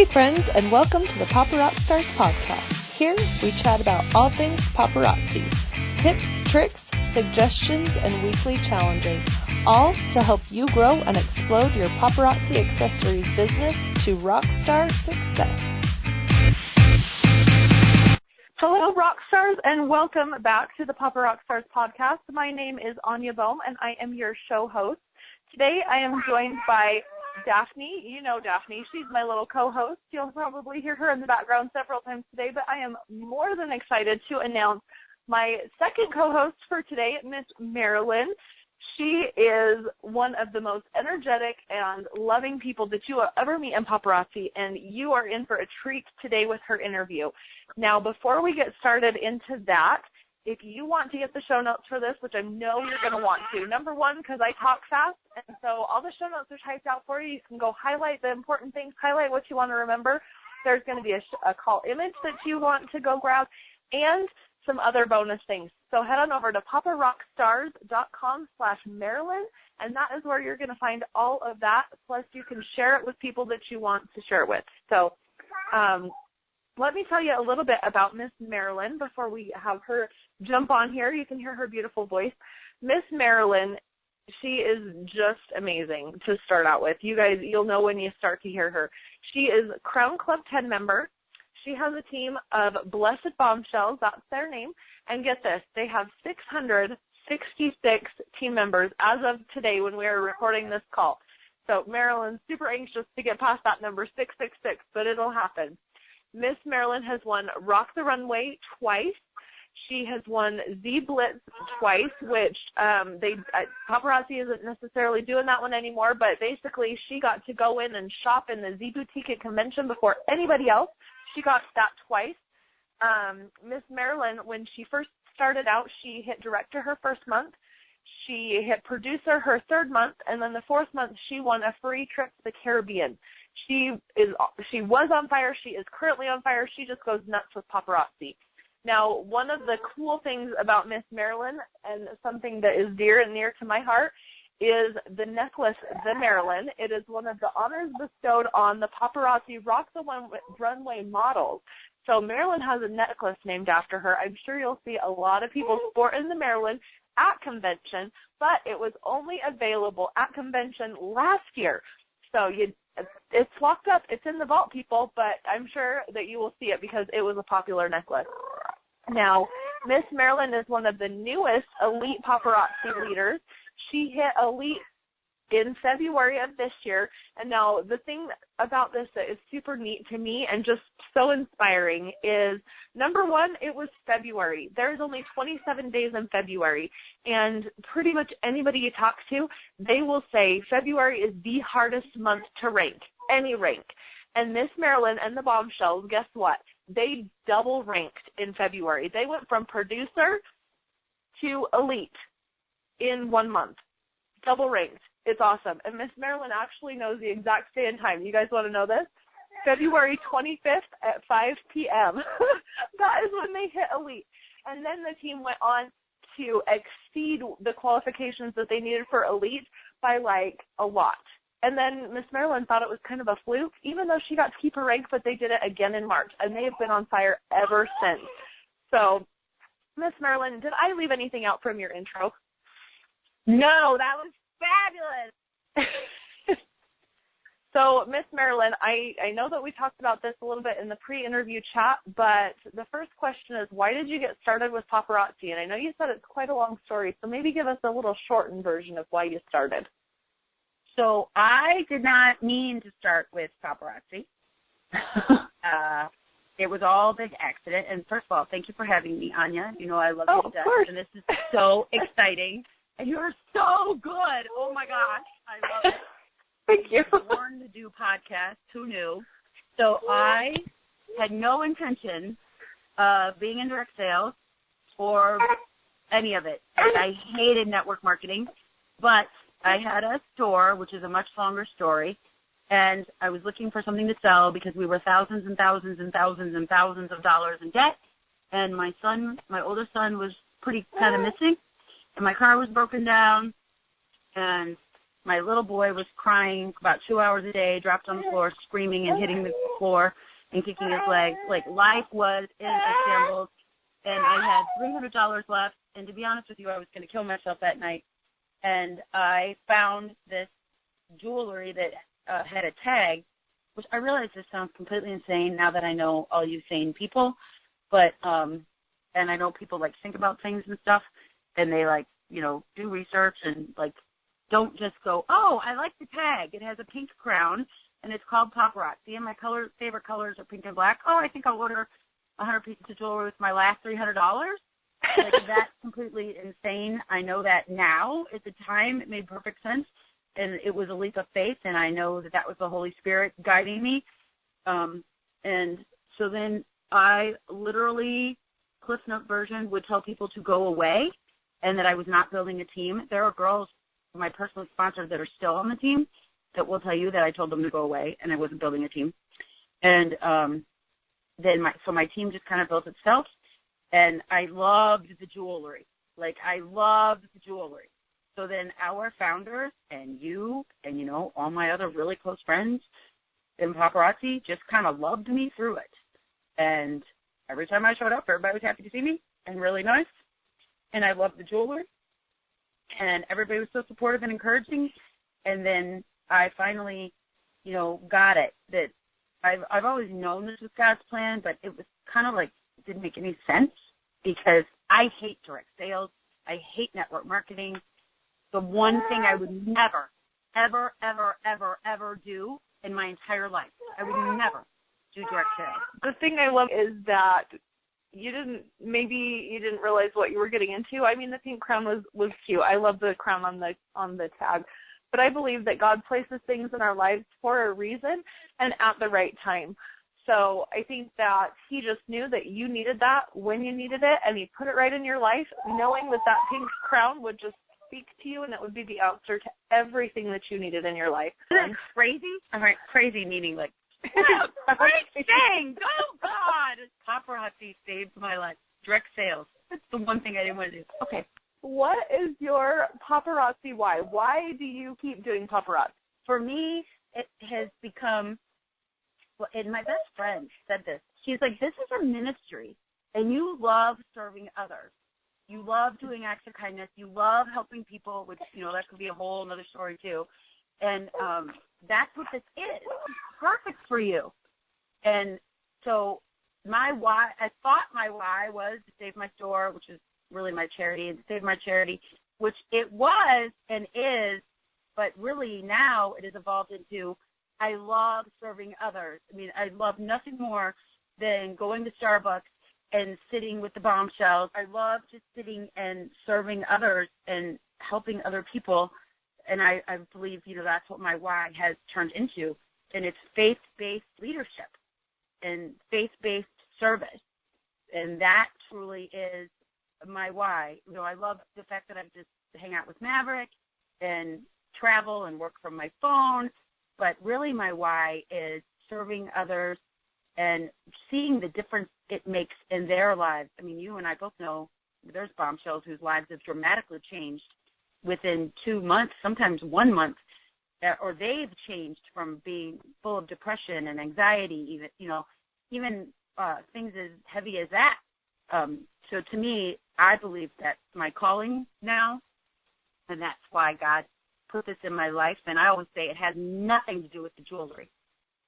Hey friends, and welcome to the Paparazzi Stars podcast. Here we chat about all things paparazzi. Tips, tricks, suggestions, and weekly challenges. All to help you grow and explode your paparazzi accessories business to rock star success. Hello, rock stars, and welcome back to the Paparazzi Stars podcast. My name is Anya Bohm, and I am your show host. Today I am joined by Daphne. You know Daphne. She's my little co-host. You'll probably hear her in the background several times today, but I am more than excited to announce my second co-host for today, Miss Marilyn. She is one of the most energetic and loving people that you will ever meet in paparazzi, and you are in for a treat today with her interview. Now, before we get started into that, if you want to get the show notes for this, which I know you're going to want to, number one, because I talk fast, and so all the show notes are typed out for you. You can go highlight the important things, highlight what you want to remember. There's going to be a call image that you want to go grab, and some other bonus things. So head on over to paparockstars.com/Marilyn, and that is where you're going to find all of that. Plus, you can share it with people that you want to share it with. So let me tell you a little bit about Miss Marilyn before we have her jump on here. You can hear her beautiful voice. Miss Marilyn, she is just amazing to start out with. You guys, you'll know when you start to hear her. She is Crown Club 10 member. She has a team of Blessed Bombshells. That's their name. And get this, they have 666 team members as of today when we are recording this call. So Marilyn's super anxious to get past that number, 666, but it'll happen. Miss Marilyn has won Rock the Runway twice. She has won Z-Blitz twice, which paparazzi isn't necessarily doing that one anymore, but basically she got to go in and shop in the Z Boutique at convention before anybody else. She got that twice. Miss Marilyn, when she first started out, she hit director her first month. She hit producer her third month, and then the fourth month she won a free trip to the Caribbean. She was on fire. She is currently on fire. She just goes nuts with paparazzi. Now, one of the cool things about Miss Marilyn, and something that is dear and near to my heart, is the necklace, the Marilyn. It is one of the honors bestowed on the paparazzi Rock the Runway models. So Marilyn has a necklace named after her. I'm sure you'll see a lot of people sporting the Marilyn at convention, but it was only available at convention last year. So it's locked up. It's in the vault, people, but I'm sure that you will see it because it was a popular necklace. Now, Miss Marilyn is one of the newest elite paparazzi leaders. She hit elite in February of this year, and now the thing about this that is super neat to me and just so inspiring is, number one, it was February. There's only 27 days in February, and pretty much anybody you talk to, they will say February is the hardest month to rank, any rank. And Miss Marilyn and the Bombshells, guess what? They double ranked in February. They went from producer to elite in 1 month. Double ranked. It's awesome. And Miss Marilyn actually knows the exact day and time. You guys want to know this? February 25th at 5 p.m. That is when they hit elite. And then the team went on to exceed the qualifications that they needed for elite by, like, a lot. And then Miss Marilyn thought it was kind of a fluke, even though she got to keep her rank, but they did it again in March. And they have been on fire ever since. So, Miss Marilyn, did I leave anything out from your intro? No, that was fabulous. So, Miss Marilyn, I know that we talked about this a little bit in the pre-interview chat, but the first question is, why did you get started with paparazzi? And I know you said it's quite a long story, so maybe give us a little shortened version of why you started. So I did not mean to start with paparazzi. It was all a big accident. And first of all, thank you for having me, Anya. You know I love you to death, and this is so exciting. And you're so good. Oh, my gosh. I love it. Thank you. Born to do podcasts. Who knew? So I had no intention of being in direct sales or any of it. I hated network marketing, but I had a store, which is a much longer story, and I was looking for something to sell because we were thousands and thousands and thousands and thousands of dollars in debt, and my older son was pretty kind of missing, and my car was broken down, and My little boy was crying about 2 hours a day, dropped on the floor, screaming and hitting the floor and kicking his legs. Like, life was in a shambles, and I had $300 left. And to be honest with you, I was going to kill myself that night. And I found this jewelry that had a tag, which I realize this sounds completely insane now that I know all you sane people, but and I know people like think about things and stuff, and they like, you know, do research and like don't just go, oh, I like the tag. It has a pink crown and it's called Paparazzi, and my favorite colors are pink and black. Oh, I think I'll order 100 pieces of jewelry with my last $300. Like, that's completely insane. I know that now. At the time, it made perfect sense, and it was a leap of faith, and I know that that was the Holy Spirit guiding me. And so then I literally, Cliff Note version, would tell people to go away and that I was not building a team. There are girls, my personal sponsors, that are still on the team that will tell you that I told them to go away and I wasn't building a team. And then my team just kind of built itself. And I loved the jewelry. Like, I loved the jewelry. So then our founders and you and, you know, all my other really close friends in Paparazzi just kind of loved me through it. And every time I showed up, everybody was happy to see me and really nice. And I loved the jewelry. And everybody was so supportive and encouraging. And then I finally, you know, got it. That I've always known this was God's plan, but it was kind of like, didn't make any sense because I hate direct sales. I hate network marketing. The one thing I would never, ever, ever, ever, ever do in my entire life. I would never do direct sales. The thing I love is that you didn't realize what you were getting into. I mean, the pink crown was cute. I love the crown on the tag. But I believe that God places things in our lives for a reason and at the right time. So I think that he just knew that you needed that when you needed it, and he put it right in your life, knowing that that pink crown would just speak to you, and it would be the answer to everything that you needed in your life. Isn't that crazy? I'm like, crazy meaning like, wow, great thing! Oh, God! Paparazzi saved my life. Direct sales. That's the one thing I didn't want to do. Okay. What is your paparazzi why? Why do you keep doing paparazzi? For me, it has become, and my best friend said this. She's like, this is a ministry, and you love serving others. You love doing acts of kindness. You love helping people, which, you know, that could be a whole other story, too. And that's what this is. It's perfect for you. And so my why, I thought my why was to save my store, which is really my charity, and to save my charity, which it was and is, but really now it has evolved into I love serving others. I mean, I love nothing more than going to Starbucks and sitting with the bombshells. I love just sitting and serving others and helping other people. And I believe, you know, that's what my why has turned into. And it's faith-based leadership and faith-based service. And that truly is my why. You know, I love the fact that I just hang out with Maverick and travel and work from my phone. But really my why is serving others and seeing the difference it makes in their lives. I mean, you and I both know there's bombshells whose lives have dramatically changed within 2 months, sometimes 1 month, or they've changed from being full of depression and anxiety, even things as heavy as that. So to me, I believe that's my calling now, and that's why God put this in my life. And I always say it has nothing to do with the jewelry.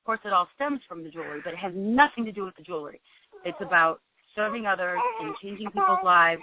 Of course, it all stems from the jewelry, but it has nothing to do with the jewelry. It's about serving others and changing people's lives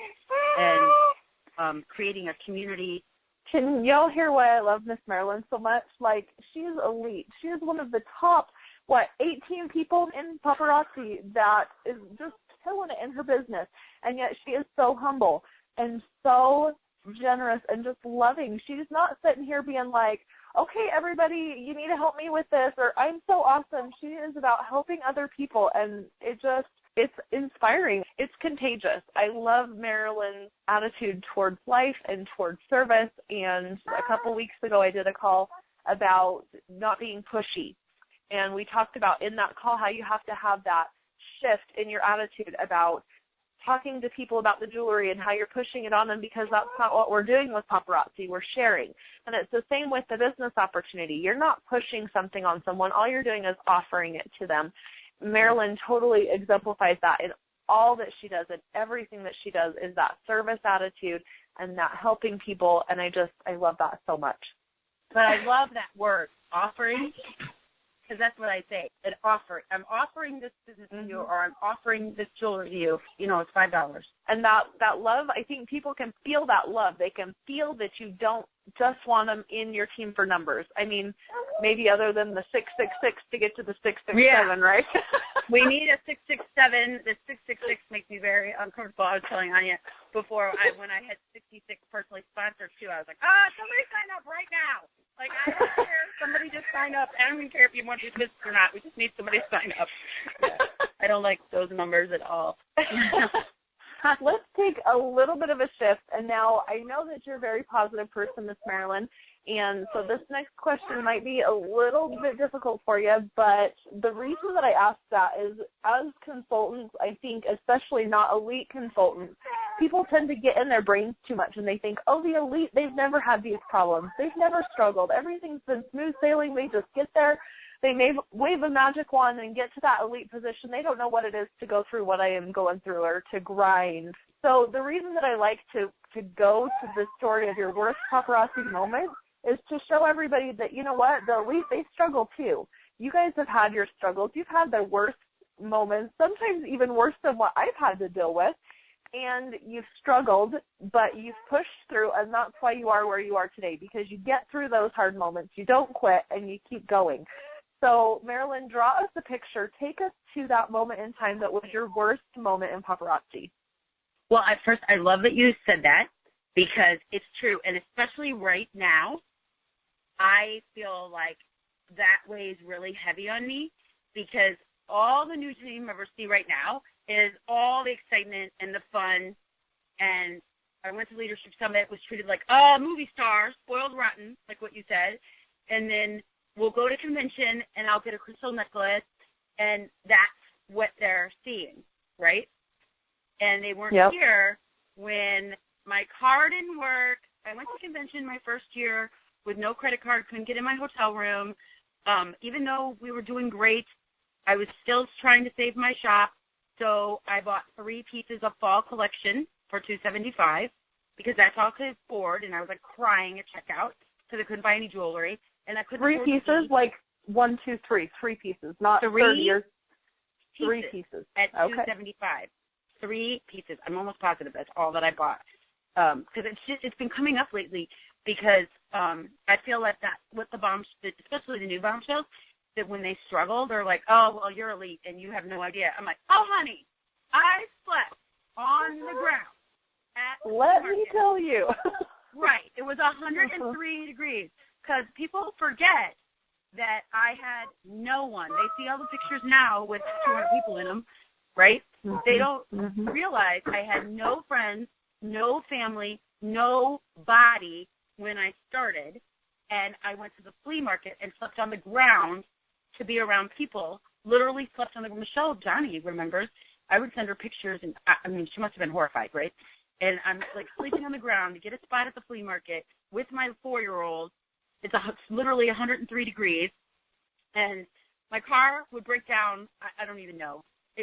and creating a community. Can y'all hear why I love Miss Marilyn so much? Like, she's elite. She is one of the top, 18 people in Paparazzi that is just killing it in her business. And yet she is so humble and so generous and just loving. She's not sitting here being like, okay, everybody, you need to help me with this, or I'm so awesome. She is about helping other people, and it's inspiring. It's contagious. I love Marilyn's attitude towards life and towards service, and a couple weeks ago I did a call about not being pushy, and we talked about in that call how you have to have that shift in your attitude about talking to people about the jewelry and how you're pushing it on them, because that's not what we're doing with Paparazzi. We're sharing. And it's the same with the business opportunity. You're not pushing something on someone. All you're doing is offering it to them. Marilyn totally exemplifies that in all that she does, and everything that she does is that service attitude and that helping people, and I love that so much. But I love that word, offering, because that's what I say, an offer. I'm offering this business to you, or I'm offering this jewelry to you. You know, it's $5. And that love, I think people can feel that love. They can feel that you don't just want them in your team for numbers. I mean, maybe other than the 666 to get to the 667, right? We need a 667. The 666 makes me very uncomfortable. I was telling Anya before, when I had 66 personally sponsored too, I was like, somebody sign up right now. Like, I don't care. Somebody just sign up. I don't even care if you want to do this or not. We just need somebody to sign up. Yeah. I don't like those numbers at all. Let's take a little bit of a shift. And now I know that you're a very positive person, Miss Marilyn. And so this next question might be a little bit difficult for you, but the reason that I asked that is, as consultants, I think, especially not elite consultants, people tend to get in their brains too much, and they think, oh, the elite, they've never had these problems. They've never struggled. Everything's been smooth sailing. They just get there. They may wave a magic wand and get to that elite position. They don't know what it is to go through what I am going through, or to grind. So the reason that I like to go to the story of your worst paparazzi moment is to show everybody that, you know what, the elite, they struggle too. You guys have had your struggles. You've had the worst moments, sometimes even worse than what I've had to deal with, and you've struggled, but you've pushed through, and that's why you are where you are today, because you get through those hard moments. You don't quit, and you keep going. So, Marilyn, draw us a picture. Take us to that moment in time that was your worst moment in paparazzi. Well, at first, I love that you said that, because it's true, and especially right now, I feel like that weighs really heavy on me, because all the new team members see right now is all the excitement and the fun. And I went to Leadership Summit, was treated like a movie star, spoiled rotten, like what you said. And then we'll go to convention, and I'll get a crystal necklace, and that's what they're seeing, right? And they weren't here when my car didn't work. I went to convention my first year with no credit card, couldn't get in my hotel room. Even though we were doing great, I was still trying to save my shop. So I bought 3 pieces of fall collection for $275, because that's all I could afford. And I was like crying at checkout because I couldn't buy any jewelry. And I couldn't 3 pieces, like 1, 2, 3, 3 pieces, not 30 years. 3 pieces at $275. 3 pieces. I'm almost positive that's all that I bought. Because it's been coming up lately, because I feel like that with the bombs, especially the new bombshells, that when they struggle, they're like, oh, well, you're elite and you have no idea. I'm like, oh, honey, I slept on the ground at Let me tell you. Right. It was 103 degrees, because people forget that I had no one. They see all the pictures now with 200 people in them, right? They don't realize I had no friends, no family, no body when I started, and I went to the flea market and slept on the ground to be around people, literally slept on the ground. Michelle Johnny remembers. I would send her pictures, and I mean, she must have been horrified, right? And I'm like sleeping on the ground to get a spot at the flea market with my 4-year-old. It's literally 103 degrees, and my car would break down. I don't even know.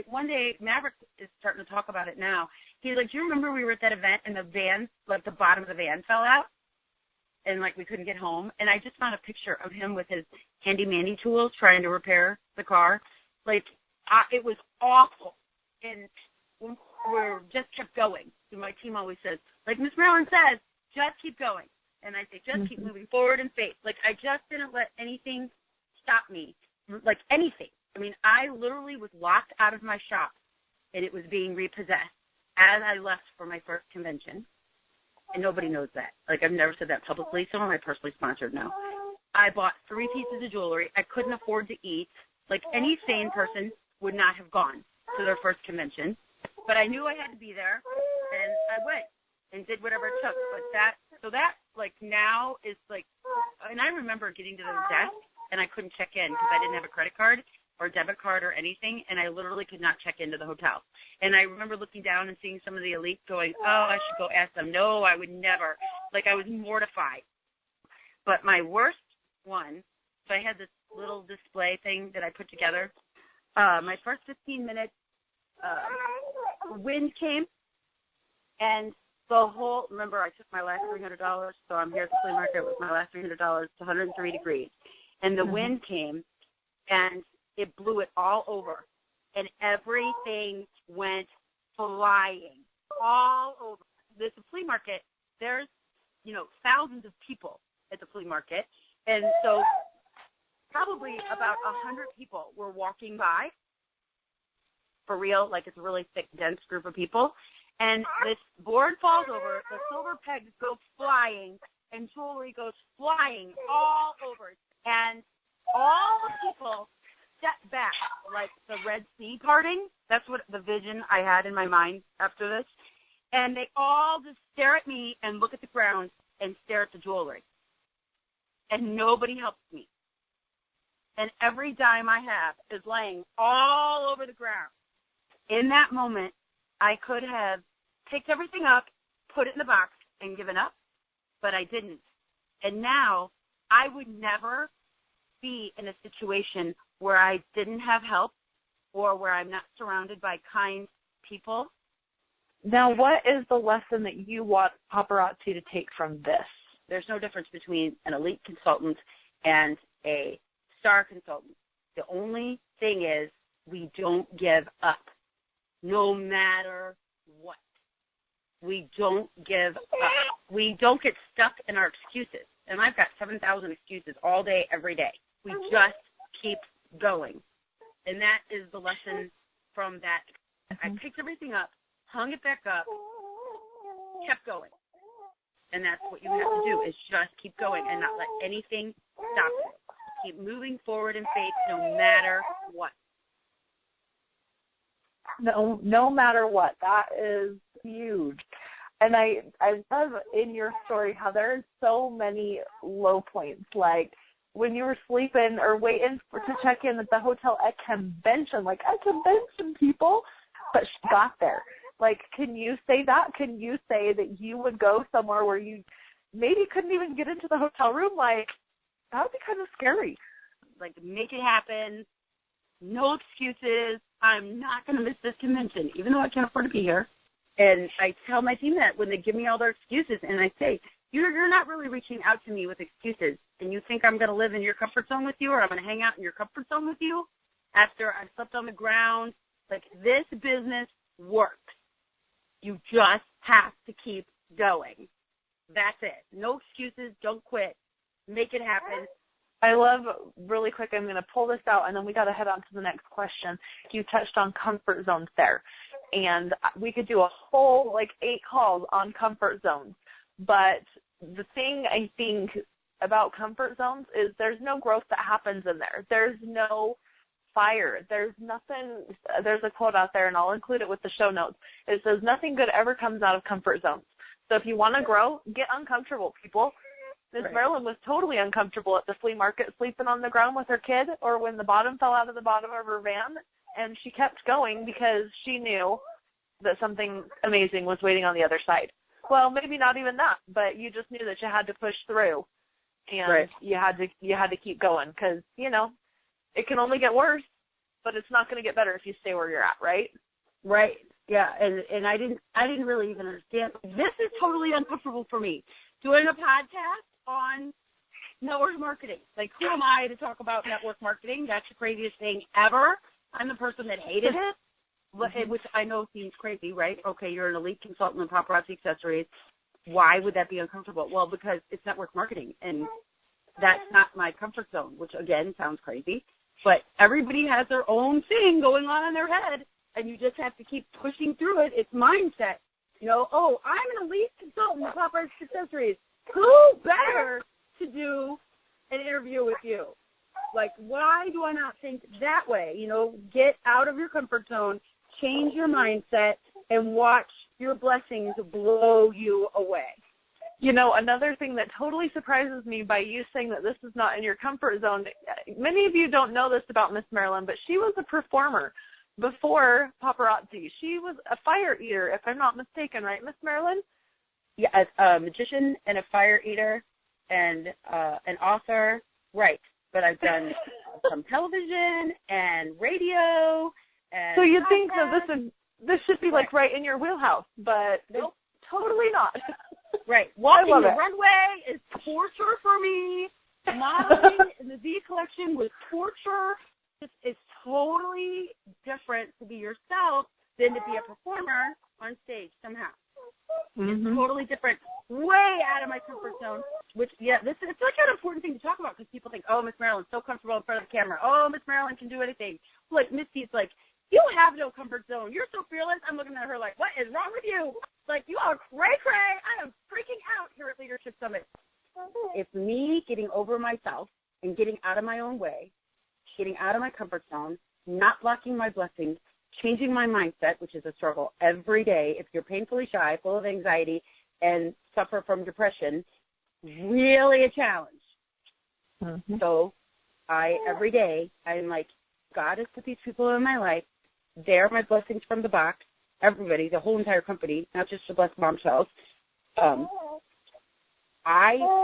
One day, Maverick is starting to talk about it now. He's like, do you remember we were at that event and the van, like the bottom of the van fell out? And, like, we couldn't get home. And I just found a picture of him with his handy-mandy tools trying to repair the car. Like, it was awful. And we just kept going. And my team always says, like Miss Marilyn says, just keep going. And I say, just keep moving forward in faith. Like, I just didn't let anything stop me. Like, anything. I mean, I literally was locked out of my shop, and it was being repossessed as I left for my first convention. And nobody knows that. Like, I've never said that publicly. Someone I personally sponsored now. I bought 3 pieces of jewelry. I couldn't afford to eat. Like, any sane person would not have gone to their first convention. But I knew I had to be there, and I went and did whatever it took. But that, like, now is, like, and I remember getting to the desk, and I couldn't check in because I didn't have a credit card or debit card or anything, and I literally could not check into the hotel. And I remember looking down and seeing some of the elites going, oh, I should go ask them. No, I would never. Like, I was mortified. But my worst one, so I had this little display thing that I put together. My first 15 minutes, wind came, and the whole, remember, I took my last $300, so I'm here at the flea market with my last $300. It's 103 degrees. And the wind came, and it blew it all over. And everything went flying all over. There's a flea market. There's, thousands of people at the flea market. And so probably about 100 people were walking by. For real, like it's a really thick, dense group of people. And this board falls over, the silver pegs go flying, and jewelry goes flying all over. And all the people step back, like the Red Sea parting. That's what the vision I had in my mind after this. And they all just stare at me and look at the ground and stare at the jewelry. And nobody helps me. And every dime I have is laying all over the ground. In that moment, I could have picked everything up, put it in the box, and given up, but I didn't. And now I would never be in a situation where I didn't have help or where I'm not surrounded by kind people. Now, what is the lesson that you want Paparazzi to take from this? There's no difference between an elite consultant and a star consultant. The only thing is we don't give up, no matter what. We don't give up. We don't get stuck in our excuses. And I've got 7,000 excuses all day, every day. We just keep going. And that is the lesson from that. I picked everything up, hung it back up, kept going. And that's what you have to do, is just keep going and not let anything stop you. Keep moving forward in faith no matter what. No matter what. That is huge. And I love in your story how there are so many low points, like when you were sleeping or waiting to check in at the hotel at convention, like at convention, people, but she got there. Like, can you say that? Can you say that you would go somewhere where you maybe couldn't even get into the hotel room? Like, that would be kind of scary. Like, make it happen. No excuses. I'm not going to miss this convention, even though I can't afford to be here. And I tell my team that when they give me all their excuses, and I say, you're not really reaching out to me with excuses, and you think I'm going to live in your comfort zone with you, or I'm going to hang out in your comfort zone with you after I've slept on the ground. Like, this business works. You just have to keep going. That's it. No excuses. Don't quit. Make it happen. I love, really quick, I'm going to pull this out, and then we got to head on to the next question. You touched on comfort zones there, and we could do a whole, 8 calls on comfort zones. But the thing I think about comfort zones is there's no growth that happens in there. There's no fire. There's nothing. There's a quote out there, and I'll include it with the show notes. It says, nothing good ever comes out of comfort zones. So if you want to grow, get uncomfortable, people. Miss Marilyn was totally uncomfortable at the flea market, sleeping on the ground with her kid, or when the bottom fell out of the bottom of her van, and she kept going because she knew that something amazing was waiting on the other side. Well, maybe not even that, but you just knew that you had to push through, and you had to keep going, because it can only get worse, but it's not going to get better if you stay where you're at, right? Right. Yeah, and I didn't really even understand. This is totally uncomfortable for me. Doing a podcast on network marketing. Like, who am I to talk about network marketing? That's the craziest thing ever. I'm the person that hated it, which I know seems crazy, right? Okay, you're an elite consultant in Paparazzi Accessories. Why would that be uncomfortable? Well, because it's network marketing, and that's not my comfort zone, which, again, sounds crazy. But everybody has their own thing going on in their head, and you just have to keep pushing through it. It's mindset. I'm an elite consultant in Paparazzi Accessories. Who better to do an interview with you? Like, why do I not think that way? Get out of your comfort zone, change your mindset, and watch your blessings blow you away. Another thing that totally surprises me by you saying that this is not in your comfort zone, many of you don't know this about Miss Marilyn, but she was a performer. before Paparazzi. She was a fire eater, if I'm not mistaken, right, Miss Marilyn? Yeah, as a magician and a fire eater and an author, right. But I've done some television and radio and so you'd podcasts. think that this should be like right in your wheelhouse, but nope. It's totally not. Right. Walking the runway is torture for me. Modeling in the V collection was torture. It's totally different to be yourself than to be a performer on stage somehow. It's totally different, way out of my comfort zone, which, it's like an important thing to talk about because people think, oh, Miss Marilyn's so comfortable in front of the camera. Oh, Miss Marilyn can do anything. Like, Misty, it's like, you have no comfort zone. You're so fearless. I'm looking at her like, what is wrong with you? Like, you are cray-cray. I am freaking out here at Leadership Summit. It's me getting over myself and getting out of my own way, getting out of my comfort zone, not blocking my blessings, changing my mindset, which is a struggle every day. If you're painfully shy, full of anxiety, and suffer from depression, really a challenge. So every day, I'm like, God has put these people in my life. They're my blessings from the box. Everybody, the whole entire company, not just the blessed bombshells. I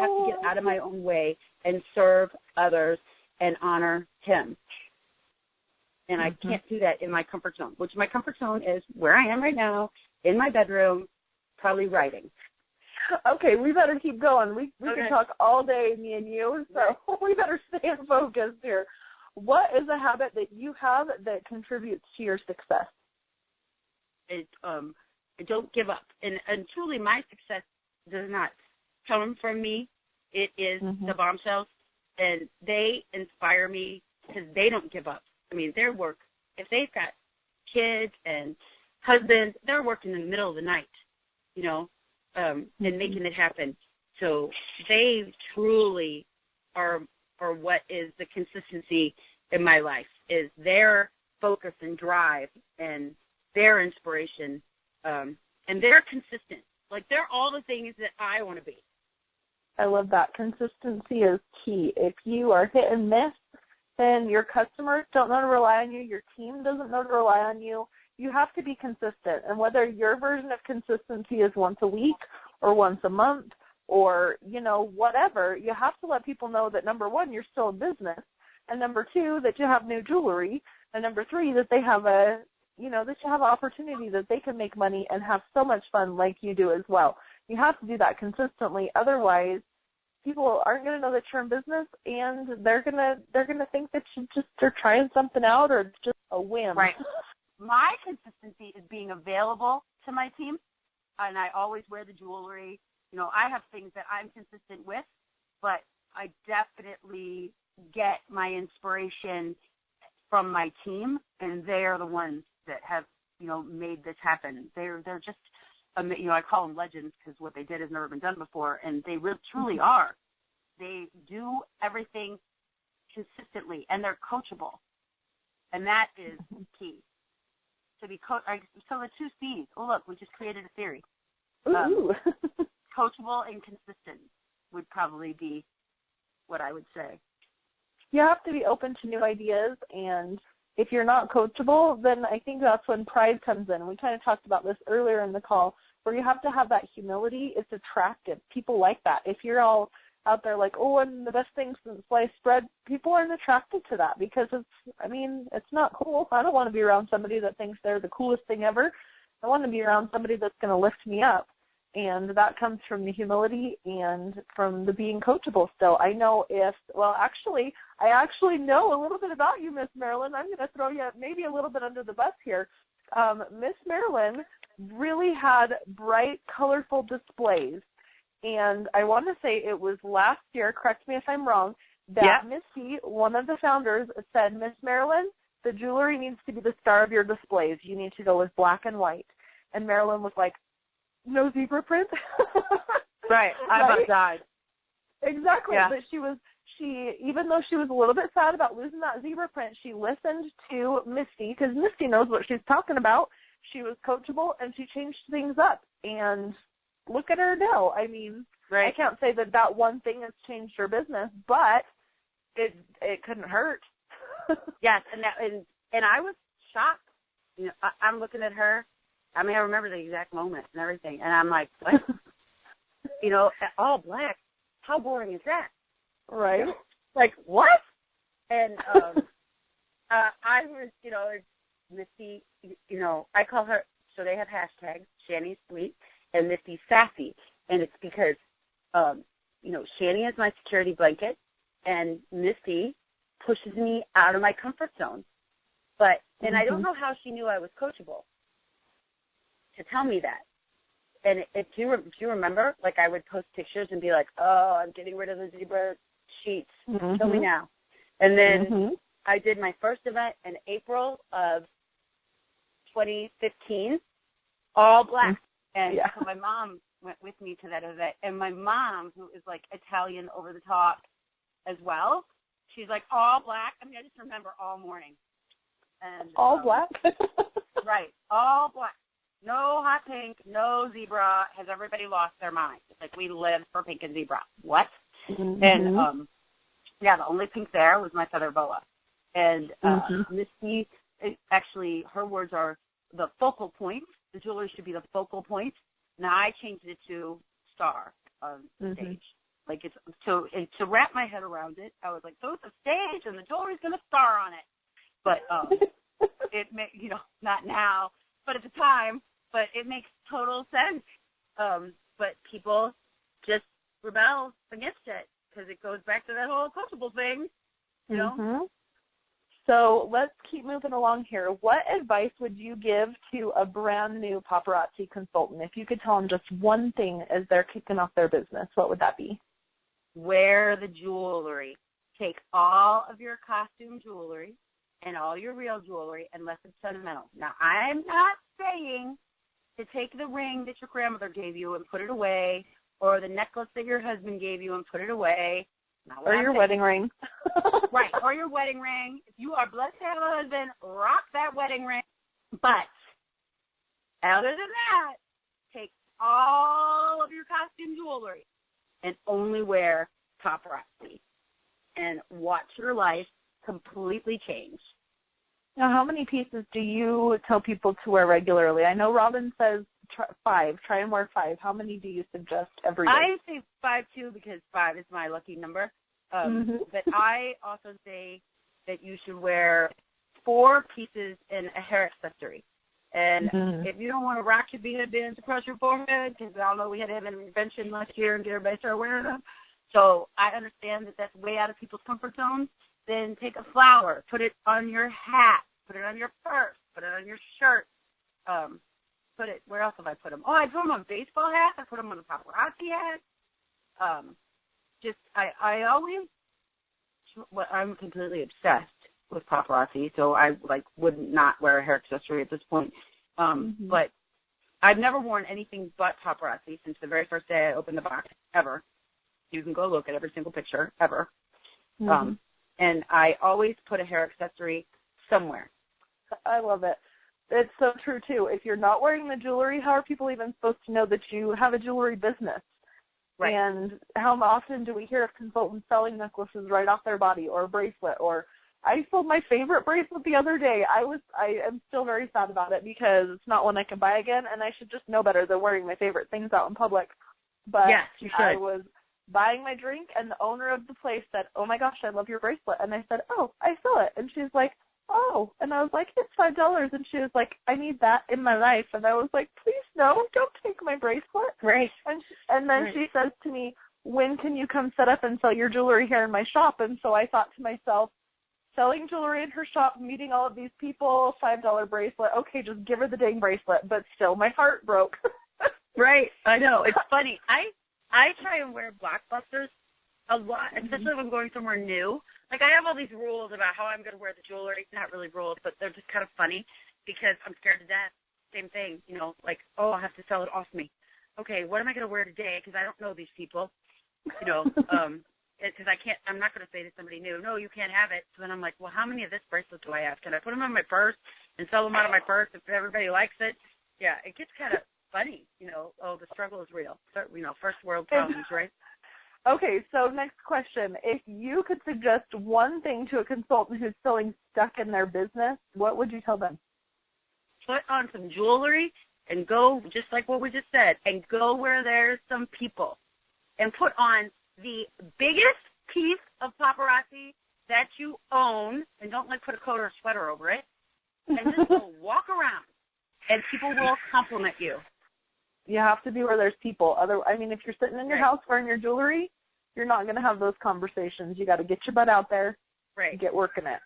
have to get out of my own way and serve others and honor Him. And I can't do that in my comfort zone, which my comfort zone is where I am right now, in my bedroom, probably writing. Okay, we better keep going. We can talk all day, me and you, so we better stay focused here. What is a habit that you have that contributes to your success? I don't give up. And truly my success does not come from me. It is the bombshells, and they inspire me because they don't give up. I mean, their work, if they've got kids and husbands, they're working in the middle of the night, and making it happen. So they truly are what is the consistency in my life, is their focus and drive and their inspiration, and they're consistent. Like, they're all the things that I want to be. I love that. Consistency is key. If you are hit and miss, then your customers don't know to rely on you, your team doesn't know to rely on you. You have to be consistent. And whether your version of consistency is once a week or once a month or, whatever, you have to let people know that, number one, you're still a business, and number two, that you have new jewelry, and number three, that they have that you have an opportunity that they can make money and have so much fun like you do as well. You have to do that consistently. Otherwise, people aren't going to know that you're in business, and they're gonna think that they're trying something out or it's just a whim. Right. My consistency is being available to my team, and I always wear the jewelry. I have things that I'm consistent with, but I definitely get my inspiration from my team, and they are the ones that have made this happen. They're just I call them legends because what they did has never been done before, and they really truly are. They do everything consistently, and they're coachable, and that is key. To be so the two C's. Oh, look, we just created a theory. Coachable and consistent would probably be what I would say. You have to be open to new ideas, and if you're not coachable, then I think that's when pride comes in. We kind of talked about this earlier in the call, where you have to have that humility. It's attractive. People like that. If you're all out there like, oh, I'm the best thing since sliced bread, people aren't attracted to that because it's not cool. I don't want to be around somebody that thinks they're the coolest thing ever. I want to be around somebody that's going to lift me up. And that comes from the humility and from the being coachable. So I know I actually know a little bit about you, Miss Marilyn. I'm going to throw you maybe a little bit under the bus here. Miss Marilyn really had bright, colorful displays. And I want to say it was last year, correct me if I'm wrong, that Misty, one of the founders, said, Miss Marilyn, the jewelry needs to be the star of your displays. You need to go with black and white. And Marilyn was like, no zebra print. Right. I about died. Exactly. Yeah. But even though she was a little bit sad about losing that zebra print, she listened to Misty because Misty knows what she's talking about. She was coachable and she changed things up. And look at her now. I mean, right. I can't say that one thing has changed her business, but it couldn't hurt. Yes, and I was shocked you know, I'm looking at her. I mean, I remember the exact moment and everything. And I'm like, what? You know, all black. How boring is that? Right. Like, what? And I was, you know, Misty, you know, I call her, so they have hashtags, Shani's Sweet and Misty's Sassy. And it's because, you know, Shani is my security blanket, and Misty pushes me out of my comfort zone. But, and I don't know how she knew I was coachable to tell me that. And if you remember, like, I would post pictures and be like, oh, I'm getting rid of the zebra sheets. Show me now. And then I did my first event in April of 2015, all black. And so my mom went with me to that event. And my mom, who is like Italian over the top as well, she's like, all black. I mean, I just remember all morning. And all black? Right, all black. No hot pink, no zebra. Has everybody lost their mind? It's like, we live for pink and zebra. What? And, yeah, the only pink there was my feather boa. And Misty, actually, her words are the focal point. The jewelry should be the focal point. Now, I changed it to star on stage. Like, it's to wrap my head around it, I was like, so it's a stage and the jewelry's going to star on it. But it may, you know, not now, but at the time, but it makes total sense. But people just rebel against it because it goes back to that whole coachable thing, you know? So let's keep moving along here. What advice would you give to a brand new paparazzi consultant? If you could tell them just one thing as they're kicking off their business, what would that be? Wear the jewelry. Take all of your costume jewelry and all your real jewelry unless it's sentimental. Now, I'm not saying to take the ring that your grandmother gave you and put it away, or the necklace that your husband gave you and put it away. Or your wedding ring. Right, or your wedding ring. If you are blessed to have a husband, rock that wedding ring. But other than that, take all of your costume jewelry and only wear paparazzi and watch your life completely change. Now, how many pieces do you tell people to wear regularly? I know Robin says 5. Try and wear 5. How many do you suggest every day? I say 5 too because 5 is my lucky number. But I also say that you should wear 4 pieces in a hair accessory. And if you don't want to rock your beaded bands across your forehead, because I know we had to have an invention last year and get everybody started wearing them. So I understand that that's way out of people's comfort zones. Then take a flower, put it on your hat, put it on your purse, put it on your shirt. Put it, where else have I put them? Oh, I put them on baseball hats. I put them on a paparazzi hat. I always, well, I'm completely obsessed with paparazzi, so I would not wear a hair accessory at this point. But I've never worn anything but paparazzi since the very first day I opened the box ever. You can go look at every single picture ever. And I always put a hair accessory somewhere. I love it. It's so true, too. If you're not wearing the jewelry, how are people even supposed to know that you have a jewelry business? Right. And how often do we hear of consultants selling necklaces right off their body or a bracelet? Or I sold my favorite bracelet the other day. I am still very sad about it because it's not one I can buy again, and I should just know better than wearing my favorite things out in public. But yes, you should. I was buying my drink, and the owner of the place said, oh, my gosh, I love your bracelet. And I said, oh, I sell it. And she's like, oh. And I was like, it's $5. And she was like, I need that in my life. And I was like, please, no, don't take my bracelet. Right. And then she says to me, when can you come set up and sell your jewelry here in my shop? And so I thought to myself, selling jewelry in her shop, meeting all of these people, $5 bracelet. Okay, just give her the dang bracelet. But still, my heart broke. Right. I know. It's funny. I try and wear blockbusters a lot, especially if I'm going somewhere new. Like, I have all these rules about how I'm going to wear the jewelry. Not really rules, but they're just kind of funny because I'm scared to death. Same thing, you know, like, oh, I have to sell it off me. Okay, what am I going to wear today? Because I don't know these people, you know, because I'm not going to say to somebody new, no, you can't have it. So then I'm like, well, how many of this bracelet do I have? Can I put them in my purse and sell them out of my purse if everybody likes it? Yeah, it gets kind of funny, you know, oh, the struggle is real. So, you know, first world problems, right? Okay, so next question. If you could suggest one thing to a consultant who's feeling stuck in their business, what would you tell them? put on some jewelry and go, just like what we just said, and go where there's some people and put on the biggest piece of paparazzi that you own, and don't like put a coat or a sweater over it, and just go walk around, and people will compliment you. You have to be where there's people. If you're sitting in your house wearing your jewelry, you're not going to have those conversations. You got to get your butt out there and get working it.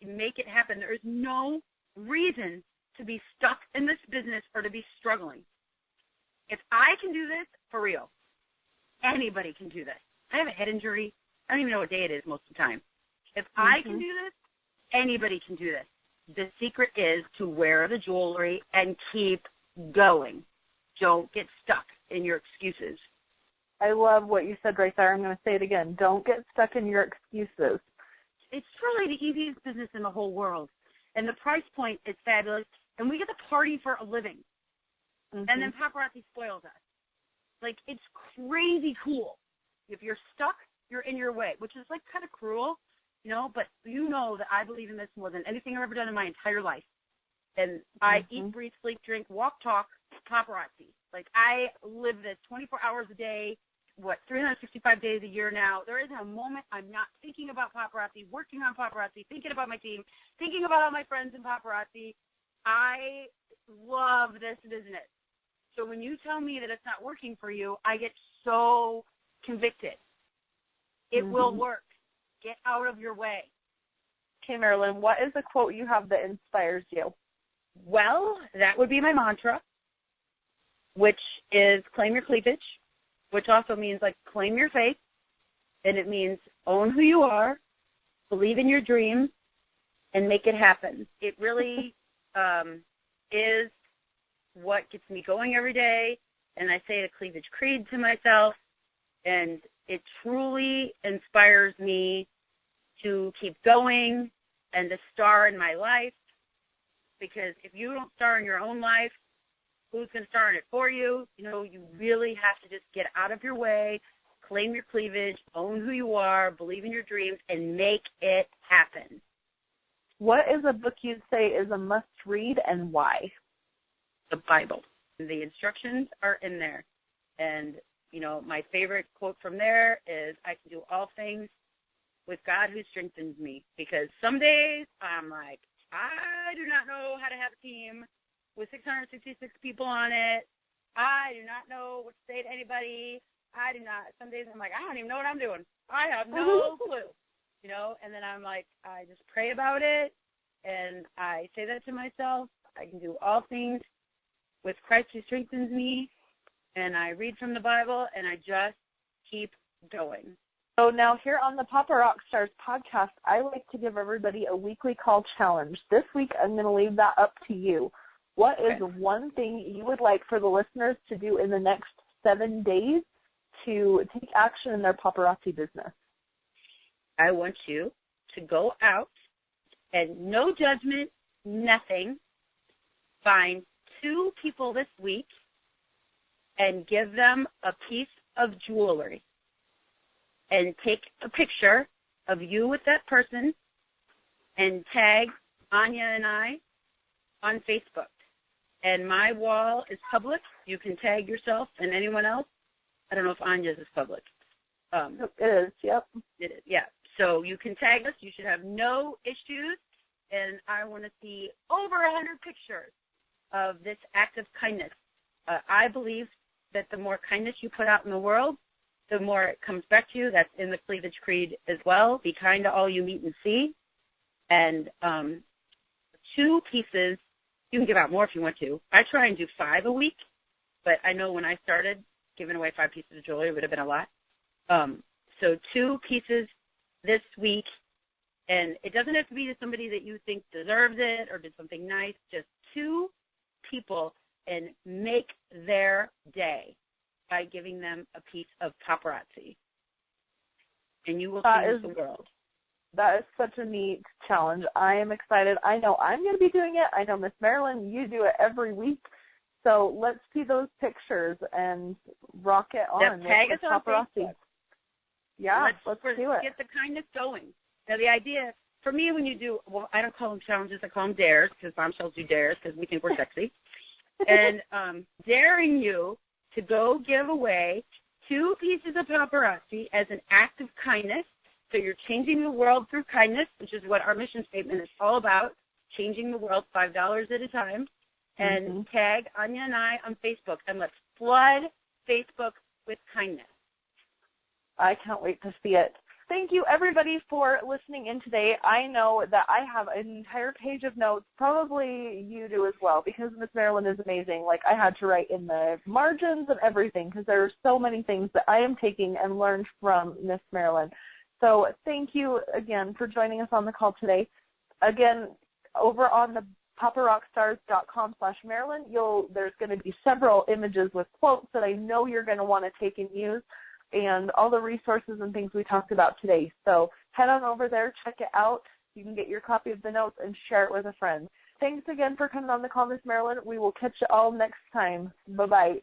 Make it happen. There is no reason to be stuck in this business or to be struggling. If I can do this, for real, anybody can do this. I have a head injury. I don't even know what day it is most of the time. If I can do this, anybody can do this. The secret is to wear the jewelry and keep going. Don't get stuck in your excuses. I love what you said right there. I'm going to say it again. Don't get stuck in your excuses. It's truly the easiest business in the whole world. And the price point is fabulous. And we get to party for a living. And then paparazzi spoils us. Like, it's crazy cool. If you're stuck, you're in your way, which is, like, kind of cruel, but you know that I believe in this more than anything I've ever done in my entire life. And I eat, breathe, sleep, drink, walk, talk, paparazzi. Like, I live this 24 hours a day, 365 days a year now. There isn't a moment I'm not thinking about paparazzi, working on paparazzi, thinking about my team, thinking about all my friends in paparazzi. I love this business. So when you tell me that it's not working for you, I get so convicted. It will work. Get out of your way. Okay, Marilyn, what is a quote you have that inspires you? Well, that would be my mantra, which is claim your cleavage, which also means, like, claim your faith, and it means own who you are, believe in your dreams, and make it happen. It really is what gets me going every day, and I say the cleavage creed to myself, and it truly inspires me to keep going and to star in my life, because if you don't star in your own life, who's going to star in it for you? You really have to just get out of your way, claim your cleavage, own who you are, believe in your dreams, and make it happen. What is a book you'd say is a must-read and why? The Bible. The instructions are in there. And, my favorite quote from there is, I can do all things with God who strengthens me. Because some days I'm like, I do not know how to have a team with 666 people on it. I do not know what to say to anybody. Some days I'm like, I don't even know what I'm doing. I have no clue, and then I'm like, I just pray about it, and I say that to myself. I can do all things with Christ who strengthens me, and I read from the Bible, and I just keep going. So now here on the Papa Rock Stars podcast, I like to give everybody a weekly call challenge. This week, I'm going to leave that up to you. What is one thing you would like for the listeners to do in the next 7 days to take action in their paparazzi business? I want you to go out and no judgment, nothing. Find 2 people this week and give them a piece of jewelry. And take a picture of you with that person and tag Anya and I on Facebook. And my wall is public. You can tag yourself and anyone else. I don't know if Anya's is public. It is, yep. It is, yeah. So you can tag us. You should have no issues. And I want to see over 100 pictures of this act of kindness. I believe that the more kindness you put out in the world, the more it comes back to you. That's in the Cleavage Creed as well. Be kind to all you meet and see. And 2 pieces, you can give out more if you want to. I try and do 5 a week, but I know when I started, giving away 5 pieces of jewelry would have been a lot. So 2 pieces this week, and it doesn't have to be to somebody that you think deserves it or did something nice, just 2 people, and make their day by giving them a piece of paparazzi. And you will change the world. That is such a neat challenge. I am excited. I know I'm going to be doing it. I know, Miss Marilyn, you do it every week. So let's see those pictures and rock it on. Tag us on paparazzi. Facebook. Yeah, let's do it. Get the kindness going. Now, the idea for me, when you do, well, I don't call them challenges, I call them dares, because bombshells do dares because we think we're sexy. And daring you to go give away 2 pieces of paparazzi as an act of kindness. So you're changing the world through kindness, which is what our mission statement is all about, changing the world $5 at a time. And tag Anya and I on Facebook, and let's flood Facebook with kindness. I can't wait to see it. Thank you, everybody, for listening in today. I know that I have an entire page of notes. Probably you do as well, because Miss Marilyn is amazing. Like, I had to write in the margins and everything, because there are so many things that I am taking and learned from Miss Marilyn. So thank you again for joining us on the call today. Again, over on the paparockstars.com/Marilyn, there's going to be several images with quotes that I know you're going to want to take and use, and all the resources and things we talked about today. So head on over there, check it out. You can get your copy of the notes and share it with a friend. Thanks again for coming on the call, Miss Marilyn. We will catch you all next time. Bye-bye.